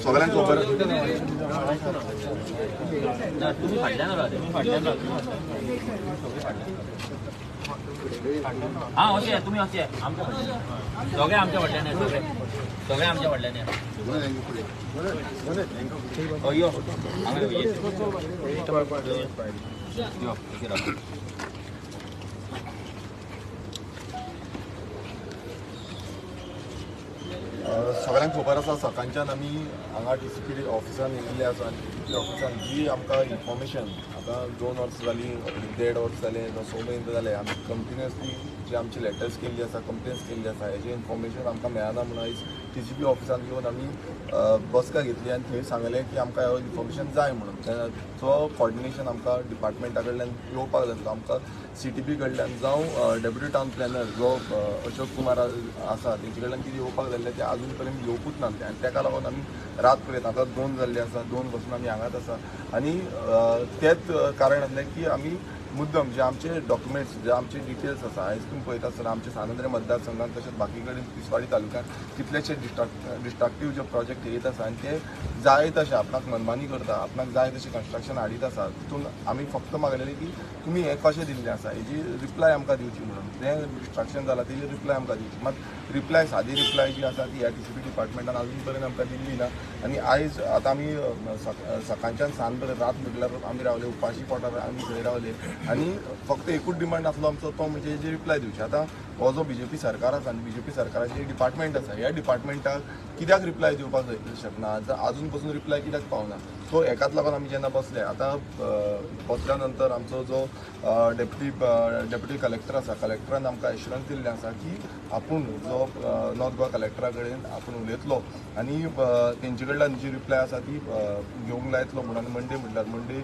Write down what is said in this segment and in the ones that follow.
सगळ्यांक खबर तुम्ही फाटल्यान राहते हां अशें तुमी अशें आमच्या फाटल्यान सगळे आमच्या फाटल्यान सगळे आमच्या फाटल्यान यो हांगा सगळ्यांक खबर आसा सकाळच्यान आमी हांगा TCPD ऑफिसान येयल्ले आसा आनी TCPD ऑफिसान जी आमकां इन्फॉर्मेशन आतां 2 वर्सां जालीं 1.5 वर्स जालें स म्हयने जाले आमी कंटिन्युअसली जी आमची लेटर्स केल्ली आसा कंप्लेन्स केल्ली आसा हेजें इन्फॉर्मेशन आमकां मेळना म्हणून आयज TCP ऑफिसान येवन आमी बसका घेतली आनी थंय सांगलें की आमकां ह्यो इन्फॉर्मेशन जाय म्हणून तो कॉर्डिनेशन आमकां डिपार्टमेंटा कडल्यान येवपाक जाय आमकां CTP कडल्यान जावं डेप्युटी टावन प्लॅनर जो अशोक कुमार आसा तेंचे कडल्यान कितें येवपाक जाल्लें तें आजून पर्यंत येवपूच ना आनी ताका लागून आमी रात पर्यंत आतां 2 जाल्ले आसा 2 पासून आमी हांगाच आसा आनी तेंच कारण आसलें की आमी मुद्दम जे आमचे डॉक्युमेंट्स जे आमचे डिटेल्स आसा आयज तुमी पळयता आसतना आमचे सानंद्रे मतदारसंघात तशेंच बाकी कडेन तिसवाडी तालुक्यांत कितलेशे डिस्ट्रक्टीव जे प्रोजेक्ट येत आसा आनी ते जाय तशें आपणाक मनमानी करता आपणाक जाय तशें कन्स्ट्रक्शन हाडीत आसा तितून आमी फक्त मागलेलें की तुमी हें कशें दिल्लें आसा हेजी रिप्लाय आमकां दिवची म्हणून जें डिस्ट्रक्शन जालां तेजी रिप्लाय आमकां दिवची मात रिप्लाय सादी रिप्लाय जी आसा ती ह्या TCP डिपार्टमेंटान अजून पर्यंत आमकां दिल्ली ना आनी आयज आतां आमी सकाळच्यान सांज पर्यंत रात म्हटल्यार आमी रावले उपाशी पोटार आमी थंय रावले आनी फक्त एकूच डिमांड आसलो आमचो तो म्हणजे हेजी रिप्लाय दिवची आतां हो जो BJP सरकार आसा आनी BJP सरकाराची डिपार्टमेंट आसा ह्या डिपार्टमेंटाक कित्याक रिप्लाय दिवपाक शकना आजून पासून रिप्लाय कित्याक पावना सो हेकाच लागून आमी जेन्ना बसले आतां बसल्या नंतर आमचो जो डेप्युटी कलेक्टर आसा कलेक्टरान आमकां एश्युरन्स दिल्लें आसा की आपूण जो नॉर्थ गोवा कलेक्टरा कडेन आपूण उलयतलो आनी तेंचे कडल्यान जी रिप्लाय आसा ती घेवंक लायतलो म्हणून आनी मंडे म्हटल्यार मंडे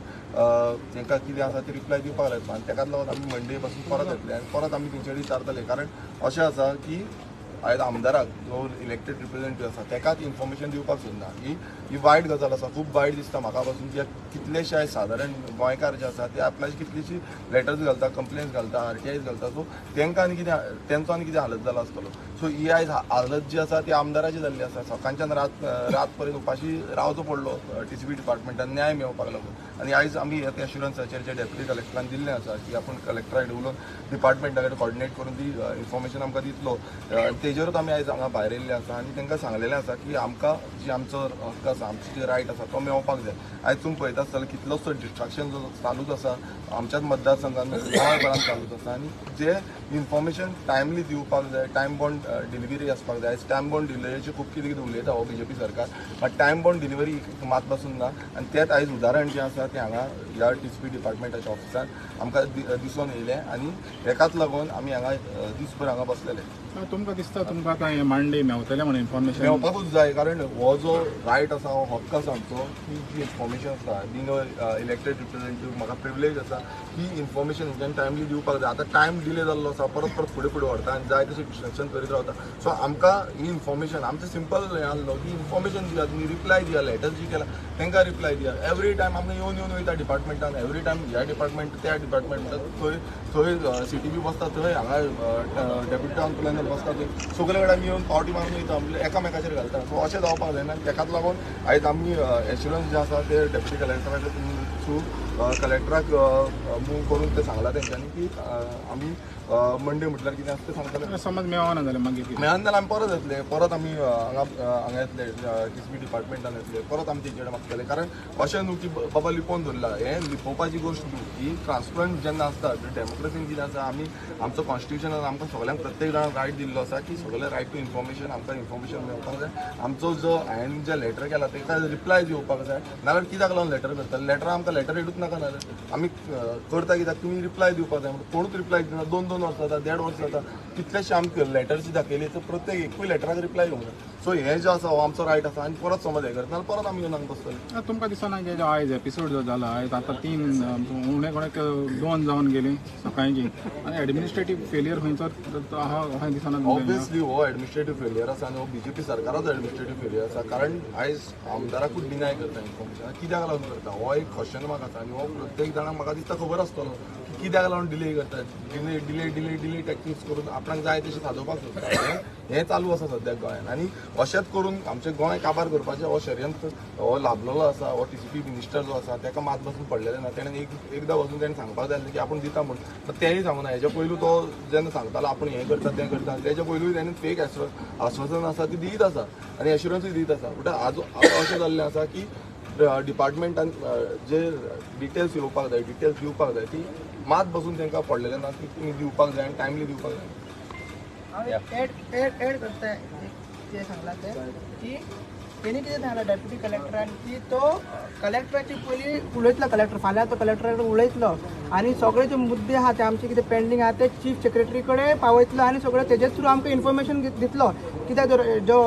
तांकां कितें आसा ती रिप्लाय दिवपाक लायतलो आनी ताकाच लागून आमी मंडे पासून परत येतले आनी परत आमी तेंचे कडेन विचारतले कारण अशें आसा की आयज आमदाराक जो इलेक्टेड रिप्रेझेंटेटीव आसा ताकाच इन्फॉर्मेशन दिवपाक सोदना ही वायट गजाल आसा खूब वायट दिसता म्हाका पासून कित्याक कितलेशे सादारण गोंयकार जे आसा ते आपल्याची कितलीशी लेटर्स घालता कंप्लेन्स घालता RTIs घालता सो तांकां आनी कितें तेंचो आनी कितें हालत जाला आसतलो सो ही आयज हालत जी आसा ती आमदाराची जाल्ली आसा सकाळच्यान रात पर्यंत उपाशी रावचो पडलो TCP डिपार्टमेंटान न्याय मेळोवपाक लागून आनी आयज आमी ह्या एश्युरन्साचेर जे डेप्युटी कलेक्टरान दिल्लें आसा की आपूण कलेक्टरा कडेन उलोवन डिपार्टमेंटा कडेन कॉर्डिनेट करून ती इन्फॉर्मेशन आमकां दितलो तेजेरूच आमी आयज हांगा भायर येयल्ले आसा आनी तांकां सांगलेलें आसा की आमकां जी आमचो हक्क आसा आमची जी रायट आसा तो मेळोवपाक जाय आयज तुमी पळयता आसतले कितलोसो डिस्ट्रक्शन जो चालूच आसा आमच्याच मतदारसंघात गोंयभरांत चालूच आसा आनी जे इन्फॉर्मेशन टायमली दिवपाक जाय टायम बाउंड डिलिव्हरी आसपाक जाय आयज टायम बाउंड डिलिव्हरीचे खूब कितें कितें उलयता हो BJP सरकार बट टायम बाउंड डिलिव्हरी मात पासून ना आनी तेंच आयज उदाहरण जें आसा तें हांगा ह्या TCP डिपार्टमेंटाच्या ऑफिसान आमकां दिसून येयलें आनी हेकाच लागून आमी हांगा दीसभर हांगा बसलेले तुमकां दिसता तुमकां आतां हें मांडे मेवतलें म्हणून इन्फॉर्मेशन मेळपाकूच जाय कारण हो जो रायट आसा हो हक्क आसा आमचो की जी इन्फॉर्मेशन आसा बींग इलेक्टेड रिप्रेझेंटेटीव म्हाका प्रिविलेज आसा ही इन्फॉर्मेशन हेंच्यानी टायमली दिवपाक जाय आतां टायम डिले जाल्लो आसा परत फुडें व्हरता आनी जाय तशें डिस्ट्रक्शन करीत रावता सो आमकां ही इन्फॉर्मेशन आमचें सिंपल हें आसलो की इन्फॉर्मेशन दिया तुमी रिप्लाय दिया लेटर जी केला तांकां रिप्लाय दिया एवरी टायम आमकां येवन वयता डिपार्टमेंटान एवरी टायम ह्या डिपार्टमेंट त्या डिपार्टमेंटान थंय CTP बसता थंय हांगा डेप्युटी टावन प्लॅनर बसता थंय सगळे कडेन आमी येवन पावटी मारून वयता म्हणजे एकामेकाचेर घालता सो अशें जावपाक जायना ताकाच लागून आयज आमी एश्युरन्स जे आसा ते डेप्युटी कलेक्टराचे थ्रू कलेक्टराक मूव करून ते सांगला तेंच्यांनी की आमी मंडे म्हटल्यार कितें आसता तें सांगतले समज मेळना जाल्यार मागीर मेळना जाल्यार आमी परत येतले परत आमी हांगा येतले TCP डिपार्टमेंटान येतले परत आमी तेंचे कडेन मागतले कारण अशें न्हू की बाबा लिपोवन दवरला हें लिपोवपाची गोश्ट न्हू ही ट्रान्सपरंट जेन्ना आसता डेमोक्रेसीन कितें आसा आमी आमचो कॉन्स्टिट्युशनान आमकां सगळ्यांक प्रत्येक जाणांक रायट दिल्लो आसा की सगळे रायट टू इन्फॉर्मेशन आमकां इन्फॉर्मेशन मेळपाक जाय आमचो जो हांवें जे लेटर केला ताका रिप्लाय दिवपाक जाय नाल्यार कित्याक लागून लेटर करता लेटर आमकां लेटर येडूच नाका नाल्यार आमी करता कित्याक तुमी रिप्लाय दिवपाक जाय म्हणून कोणूच रिप्लाय दिना 2-2 वर्सां जाता 1.5 वर्स जाता कितलेशे आमकां लेटर्स दाखयली तर प्रत्येक एकूय लेटराक रिप्लाय येवंक ना सो हें जें आसा हो आमचो रायट आसा आनी परत समज हें करता जाल्यार परत आमी येवन हांगा बसतले तुमकां दिसना की आयज एपिसोड जो जाला आयज आतां 3 उणे कोणेक 2 जावन गेली सकाळची आनी एडमिनिस्ट्रेटीव फेलियर खंयचो आहा अशें दिसना ऑब्वियसली हो एडमिनिस्ट्रेटीव फेलियर आसा आनी हो BJP सरकाराचो एडमिनिस्ट्रेटीव फेलियर आसा कारण आयज आमदाराकूच डिनाय करता इन्फॉर्मेशन कित्याक लागून करता हो एक क्वेश्चन मार्क आसा आनी हो प्रत्येक जाणांक म्हाका दिसता खबर आसतलो की कित्याक लागून डिले करतात डिले टॅक्नीक्स करून आपणाक जाय तशें सादोवपाक सोदता हें चालू आसा सद्याक गोंयांत आनी अशेंच करून आमचें गोंय काबार करपाचें हो षडयंत्र हो लाभलेलो आसा हो TCP मिनिस्टर जो आसा ताका मात बसून पडलेलें ना तेणें एकदां वचून तेणें सांगपाक जाय की आपूण दिता म्हूण पण तेंय सांगूना हेच्या पयलू तो जेन्ना सांगतालो आपूण हें करता तें करता तेच्या पयलूय तेणें फेक आश्वासन आसा ती दीत आसा आनी एश्युरन्सूय दीत आसा बट आतां अशें जाल्लें आसा की डिपार्टमेंटान जे डिटेल्स येवपाक जाय डिटेल्स दिवपाक जाय ती मात बसून तांकां पडलेलें ना की तुमी दिवपाक जाय आनी टायमली दिवपाक जाय एड करता ते सांगला ते की तेणी कितें सांगला डेप्युटी कलेक्टरान की तो कलेक्टराची पयलीं उलयतलो कलेक्टर फाल्यां तो कलेक्टराक उलयतलो आनी सगळे जे मुद्दे आहा ते आमचे कितें पेंडींग आहा ते चीफ सेक्रेटरी कडेन पावयतलो आनी सगळे तेजे थ्रू आमकां इन्फॉर्मेशन दितलो कित्याक जो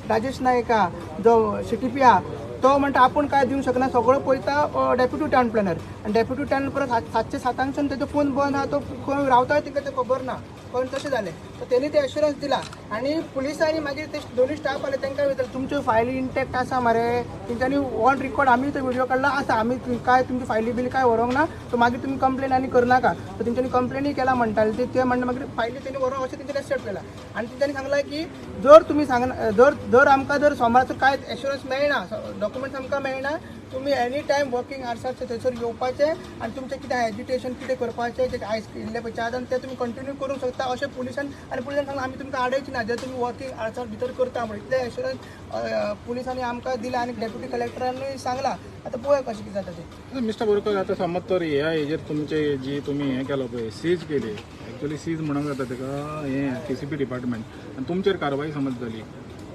राजेश नायक आहा जो CTP आहा तो म्हणटा आपूण काय दिवंक शकना सगळं पळयता डेप्युटी टावन प्लॅनर आनी डेप्युटी टावन प्लॅनर 7:07 तेजो फोन बंद आहा तो खंय रावता तिका तें खबर ना पण तशें जालें तर तेणी ते एश्युरन्स दिला आनी पुलिसांनी मागीर ते दोनूय स्टाफ आले तांकां विचारलें तुमच्यो फायली इंटॅक्ट आसा मरे तेंच्यांनी ऑन रिकॉर्ड आमी तो व्हिडिओ काडला आसा आमी काय तुमची फायली बिली काय व्हरोंक ना तर मागीर तुमी कंप्लेन आनी करनाका तर तेंच्यांनी कंप्लेनूय केला म्हणटाले ते म्हणटा मागीर फायली तेणी व्हरोंक अशें तेंच्यांनी एक्सेप्ट केला आनी तेंच्यांनी सांगलां की जर तुमी सांगना जर आमकां जर सोमाराचो काय एश्युरन्स मेळना डॉक्युमेंट्स आमकां मेळना तुमी एनी टायम वर्किंग आवर्साचेर थंयसर येवपाचें आनी तुमचें कितें एज्युटेशन कितें करपाचें जे आयज इल्ले पळय चार्जान तें तुमी कंटिन्यू करूंक शकता अशें पुलिसान आनी पुलिसान सांगलां आमी तुमकां आडयची ना जर तुमी वर्किंग आवर्सा भितर करता म्हणून इतलें एश्युरन्स पुलिसांनी आमकां दिला आनी डेप्युटी कलेक्टरानूय सांगलां आतां पळोवया कशें कितें जाता तें मिस्टर बोरकर आता समज तर ह्या हेजेर तुमचे जी तुम्ही हें केलो पळय सीज केली एक्चुअली सीज म्हणूंक जाता ताका हें TCP डिपार्टमेंट आनी तुमचेर कारवाई समज जाली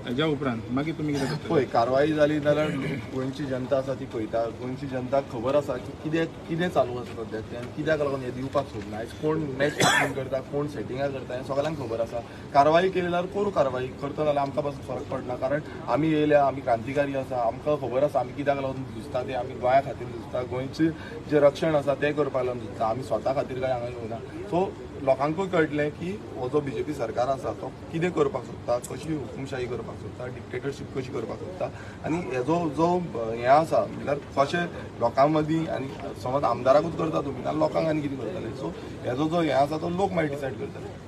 हेज्या उपरांत मागीर तुमी कितें करतले पळय कारवाई जाली जाल्यार गोंयची जनता आसा ती पळयता गोंयची जनताक खबर आसा की कितें चालू आसा सद्याक तें कित्याक लागून हें दिवपाक सोदना आयज कोण मॅच फिक्सिंग करता कोण सेटिंगां करता हें सगळ्यांक खबर आसा कारवाई केली जाल्यार करूं कारवाई करता जाल्यार आमकां पासून फरक पडना कारण आमी येयल्या आमी क्रांतिकारी आसा आमकां खबर आसा आमी कित्याक लागून झुजता तें आमी गोंया खातीर झुजता गोंयचें जें रक्षण आसा तें करपाक लागून झुजता आमी स्वता खातीर काय हांगा येवना सो लोकांकूय कळटलें की हो जो BJP सरकार आसा तो कितें करपाक सोदता कशी हुकुमशाही करपाक सोदता डिक्टेटरशीप कशी करपाक सोदता आनी हेजो जो हें आसा म्हळ्यार कशें लोकां मदीं आनी समज आमदाराकूच करता तुमी नाल्यार लोकांक आनी कितें करतले सो हेजो जो हें आसा तो लोक मागीर डिसायड करतले